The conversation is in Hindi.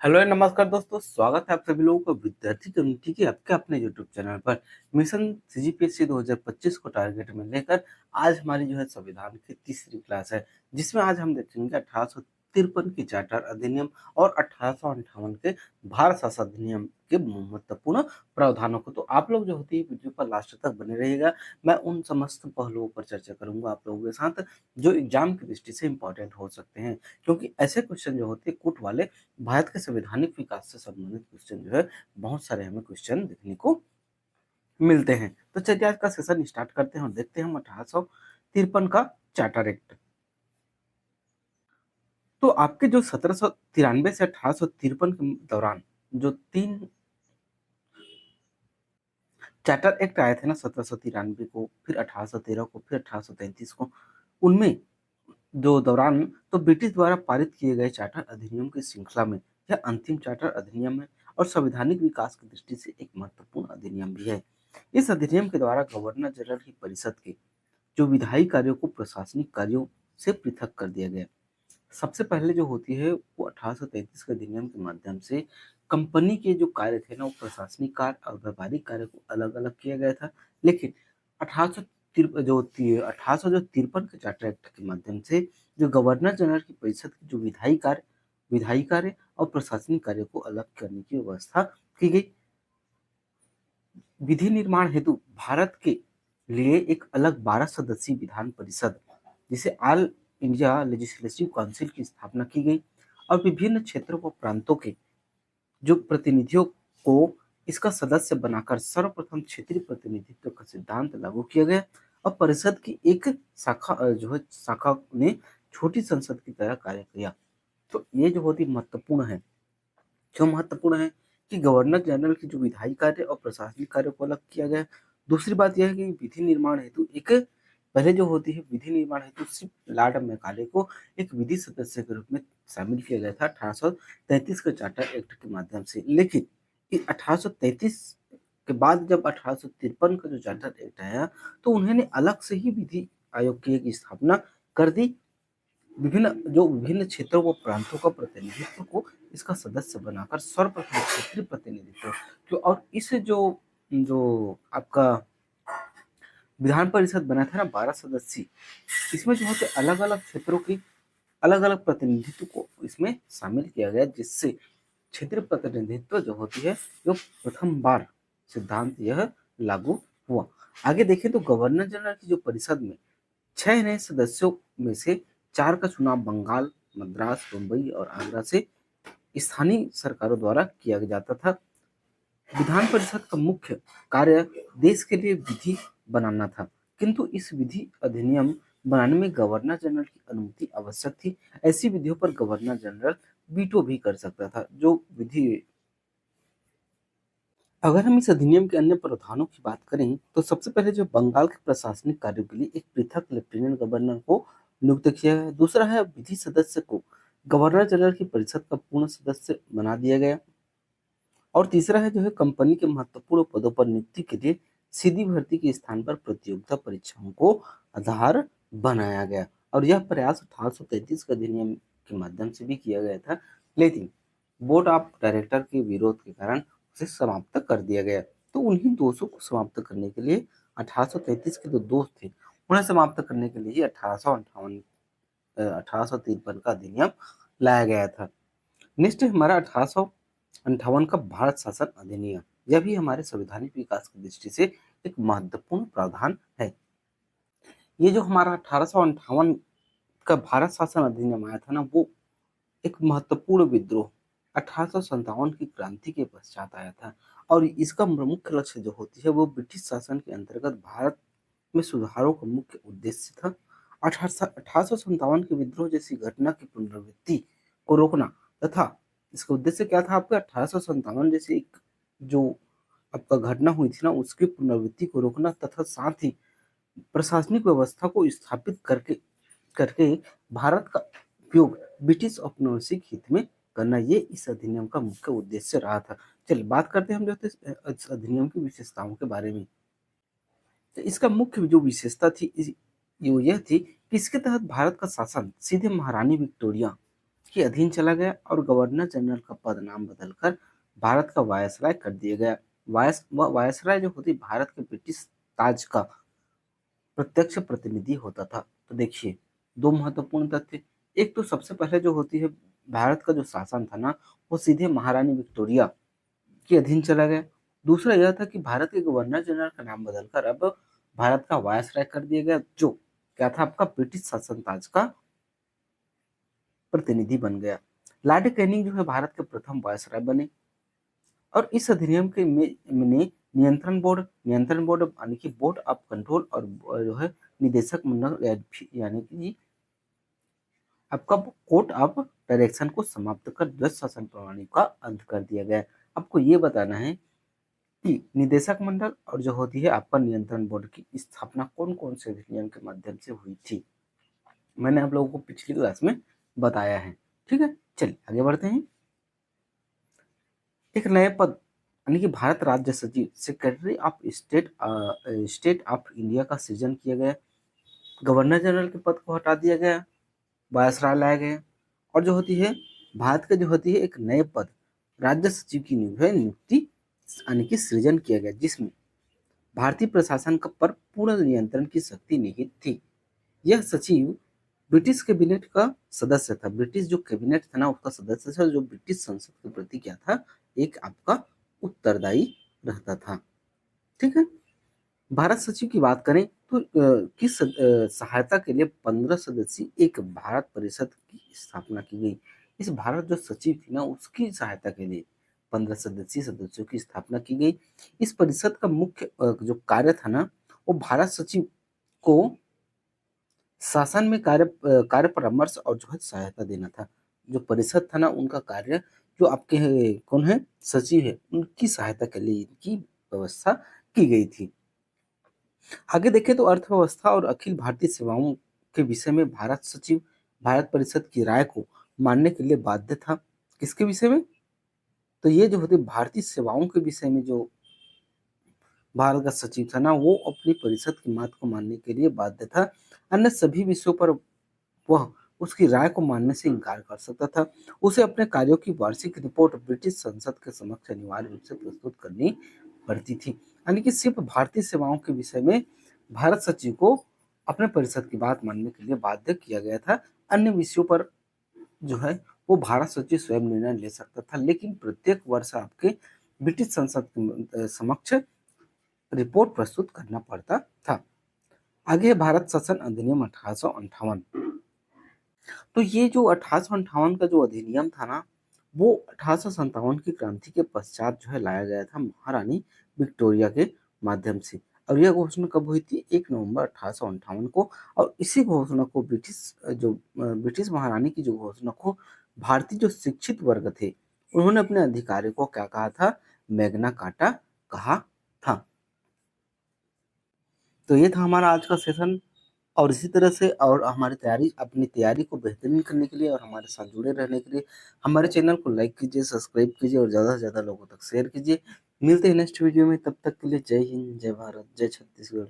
हेलो नमस्कार दोस्तों, स्वागत है आप सभी लोगों का विद्यार्थी कम्युनिटी के आपके अपने यूट्यूब चैनल पर। मिशन सीजीपीएससी 2025 को टारगेट में लेकर आज हमारी जो है संविधान की तीसरी क्लास है, जिसमें आज हम देखेंगे 1853 की चार्टर अधिनियम और 1858 के भारत शासन अधिनियम के महत्वपूर्ण प्रावधानों को। तो आप लोग जो होती है वीडियो पर लास्ट तक बने रहिएगा। मैं उन समस्त पहलुओं पर चर्चा करूंगा आप लोगों के साथ जो एग्जाम की दृष्टि से इंपॉर्टेंट हो सकते हैं, क्योंकि ऐसे क्वेश्चन जो होते हैं कूट वाले भारत के संवैधानिक विकास से संबंधित क्वेश्चन जो है बहुत सारे हमें क्वेश्चन देखने को मिलते हैं। तो चलिए आज का सेशन स्टार्ट करते हैं और देखते हैं हम 1853 का चार्टर एक्ट। तो आपके जो 1793 से 1853 के दौरान जो तीन चार्टर एक्ट आए थे ना, 1793 को, फिर 1813 को, फिर 1833 को, उनमें जो दौरान तो ब्रिटिश द्वारा पारित किए गए चार्टर अधिनियम की श्रृंखला में यह अंतिम चार्टर अधिनियम है और संवैधानिक विकास की दृष्टि से एक महत्वपूर्ण अधिनियम भी है। इस अधिनियम के द्वारा गवर्नर जनरल की परिषद के जो विधायी कार्यों को प्रशासनिक कार्यों से पृथक कर दिया गया। सबसे पहले जो होती है वो 1833 के अधिनियम के माध्यम से कंपनी के जो कार्य थे ना, वो प्रशासनिक कार्य और व्यापारिक कार्य को अलग अलग किया गया था। लेकिन 1853 के चार्टर एक्ट के माध्यम से जो गवर्नर जनरल की परिषद की जो विधायी कार्य और प्रशासनिक कार्य को अलग करने की व्यवस्था की गई। विधि निर्माण हेतु भारत के लिए एक अलग 12 सदस्यीय विधान परिषद, जिसे ऑल इंडिया लेजिस्लेटिव काउंसिल की स्थापना की गई और विभिन्न क्षेत्रों व प्रांतों के जो प्रतिनिधियों को इसका सदस्य बनाकर सर्वप्रथम क्षेत्रीय प्रतिनिधित्व का सिद्धांत लागू किया गया और परिषद की एक शाखा ने छोटी संसद की तरह कार्य किया। तो ये जो बहुत ही महत्वपूर्ण है, क्यों महत्वपूर्ण है कि गवर्नर जनरल की जो विधायी कार्य और प्रशासनिक कार्य को अलग किया गया। दूसरी बात यह है कि विधि निर्माण हेतु एक पहले जो होती है विधि निर्माण हेतु सिर्फ लॉर्ड मैकाले को एक विधि सदस्य के रूप में शामिल किया गया था 1833 के चार्टर एक्ट के माध्यम से। लेकिन 1833 के बाद जब 1853 का जो चार्टर एक्ट आया तो उन्होंने अलग से ही विधि आयोग की एक स्थापना कर दी। विभिन्न क्षेत्रों व प्रांतों का प्रतिनिधित्व को इसका सदस्य बनाकर सर्वप्रथम क्षेत्रीय प्रतिनिधित्व जो और इस जो जो आपका विधान परिषद बना था ना 12 सदस्यीय, इसमें जो होते अलग अलग क्षेत्रों की अलग अलग प्रतिनिधित्व को इसमें शामिल किया गया, जिससे क्षेत्रीय प्रतिनिधित्व जो होती है जो प्रथम बार सिद्धांत यह लागू हुआ। आगे देखें तो गवर्नर जनरल की जो परिषद में 6 नए सदस्यों में से 4 का चुनाव बंगाल, मद्रास, मुंबई और आगरा से स्थानीय सरकारों द्वारा किया जाता था। विधान परिषद का मुख्य कार्य देश के लिए विधि बनाना था, किंतु इस विधि अधिनियम बनाने में गवर्नर जनरल की अनुमति आवश्यक थी। ऐसी विधियों पर गवर्नर जनरल वीटो भी कर सकता था। जो विधि अगर हम इस अधिनियम के अन्य प्रावधानों की बात करें तो सबसे पहले जो बंगाल के प्रशासनिक कार्यों के लिए एक पृथक लेफ्टिनेंट गवर्नर को नियुक्त किया गया। दूसरा है विधि सदस्य को गवर्नर जनरल की परिषद का पूर्ण सदस्य बना दिया गया। और तीसरा है जो है कंपनी के महत्वपूर्ण पदों पर नियुक्ति के लिए सीधी भर्ती के स्थान पर प्रतियोगिता परीक्षाओं को आधार बनाया गया। और यह प्रयास 1833 के अधिनियम के माध्यम से भी किया गया था, लेकिन बोर्ड ऑफ डायरेक्टर के विरोध के कारण उसे समाप्त कर दिया गया। तो उन्हीं दोषों को समाप्त करने के लिए 1833 के जो दोष थे उन्हें समाप्त करने के लिए ही 1853 का अधिनियम लाया गया था। नेक्स्ट है हमारा 1858 का भारत शासन अधिनियम। यह भी हमारे संवैधानिक विकास की दृष्टि से एक महत्वपूर्ण प्रावधान है। ये जो हमारा 1858 का भारत शासन अधिनियम आया था ना, वो एक महत्वपूर्ण विद्रोह 1857 की क्रांति के पश्चात आया था और इसका मुख्य लक्ष्य जो होती है वो ब्रिटिश शासन के अंतर्गत भारत में सुधारों का मुख्य उद्देश्य था। 1857 के विद्रोह जैसी घटना की पुनरावृत्ति को रोकना तथा इसका उद्देश्य क्या था आपका 1857 जैसी एक जो आपका घटना हुई थी ना, उसकी पुनरावृत्ति को रोकना तथा साथ ही प्रशासनिक व्यवस्था को स्थापित करके करके भारत का उपयोग ब्रिटिश औपनिवेशिक हित में करना, ये इस अधिनियम का मुख्य उद्देश्य रहा था। चलिए बात करते हैं हम जो इस अधिनियम की विशेषताओं के बारे में। तो इसका मुख्य जो विशेषता थी वो यह थी कि इसके तहत भारत का शासन सीधे महारानी विक्टोरिया के अधीन चला गया और गवर्नर जनरल का पद नाम बदलकर भारत का वायसराय कर दिया गया। वायसराय जो होती भारत के ब्रिटिश ताज का प्रत्यक्ष प्रतिनिधि होता था। तो देखिए, दो महत्वपूर्ण तथ्य, एक तो सबसे पहले जो होती है भारत का जो शासन था ना, वो सीधे महारानी विक्टोरिया के अधीन चला गया। दूसरा यह था कि भारत के गवर्नर जनरल का नाम बदलकर अब भारत का वायसराय कर दिया गया, जो क्या था आपका ब्रिटिश शासन ताज का प्रतिनिधि बन गया। लॉर्ड कैनिंग जो है भारत के प्रथम वायसराय बने और इस अधिनियम के में नियंत्रण बोर्ड यानी कि बोर्ड ऑफ कंट्रोल और जो है निदेशक मंडल यानी कि आपका कोर्ट ऑफ डायरेक्शन को समाप्त कर द्वैत शासन प्रणाली का अंत कर दिया गया। आपको ये बताना है कि निदेशक मंडल और जो होती है आपका नियंत्रण बोर्ड की स्थापना कौन कौन से अधिनियम के माध्यम से हुई थी। मैंने आप लोगों को पिछली क्लास में बताया है। ठीक है, चलिए आगे बढ़ते हैं। एक नए पद यानी कि भारत राज्य सचिव secretary of state of India का सृजन किया गया। गवर्नर जनरल के पद को हटा दिया गया, वायसराय लाया गया और जो होती है भारत के जो होती है एक नए पद राज्य सचिव की नियुक्ति यानी कि सृजन किया गया, जिसमें भारतीय प्रशासन का पर पूर्ण नियंत्रण की शक्ति निहित थी। यह सचिव ब्रिटिश कैबिनेट का सदस्य था। ब्रिटिश जो कैबिनेट था ना उसका सदस्य था, जो ब्रिटिश संसद के प्रति क्या था, एक आपका उत्तरदायी रहता था। ठीक है, भारत सचिव की बात करें तो किस सहायता के लिए 15 सदस्यीय एक भारत परिषद की स्थापना की गई। इस भारत जो सचिव थी ना उसकी सहायता के लिए 15 सदस्यीय सदस्यों की स्थापना की गई। इस परिषद का मुख्य जो कार्य था ना, वो भारत सचिव को शासन में कार्य परामर्श और जो है सहायता देना था। जो परिषद था ना उनका कार्य, जो आपके कौन है सचिव है उनकी सहायता के लिए इनकी व्यवस्था की गई थी। आगे देखें तो अर्थव्यवस्था और अखिल भारतीय सेवाओं के विषय में भारत सचिव भारत परिषद की राय को मानने के लिए बाध्य था। किसके विषय में? तो ये जो होती भारतीय सेवाओं के विषय में जो भारत का सचिव था ना, वो अपनी परिषद की बात को मानने के लिए बाध्य था। अन्य सभी विषयों पर वह उसकी राय को मानने से इनकार कर सकता था। उसे अपने कार्यों की वार्षिक रिपोर्ट ब्रिटिश संसद के समक्ष अनिवार्य रूप से प्रस्तुत करनी पड़ती थी। यानी कि सिर्फ भारतीय सेवाओं के विषय में भारत सचिव को अपने परिषद की बात मानने के लिए बाध्य किया गया था। अन्य विषयों पर जो है वो भारत सचिव स्वयं निर्णय ले सकता था, लेकिन प्रत्येक वर्ष आपके ब्रिटिश संसद के समक्ष रिपोर्ट प्रस्तुत करना पड़ता था। आगे भारत शासन अधिनियम 1858। तो ये जो 1858 का जो अधिनियम था ना, वो 1857 की क्रांति के पश्चात जो है लाया गया था महारानी विक्टोरिया के माध्यम से। और यह घोषणा कब हुई थी? 1 नवंबर 1858 को। और इसी घोषणा को ब्रिटिश महारानी की जो घोषणा को भारतीय जो शिक्षित वर्ग थे उन्होंने अपने अधिकारियों को क्या कहा था? मैग्ना कार्टा कहा था। तो ये था हमारा आज का सेशन। और इसी तरह से और हमारी अपनी तैयारी को बेहतरीन करने के लिए और हमारे साथ जुड़े रहने के लिए हमारे चैनल को लाइक कीजिए, सब्सक्राइब कीजिए और ज़्यादा से ज़्यादा लोगों तक शेयर कीजिए। मिलते हैं नेक्स्ट वीडियो में, तब तक के लिए जय हिंद, जय भारत, जय छत्तीसगढ़।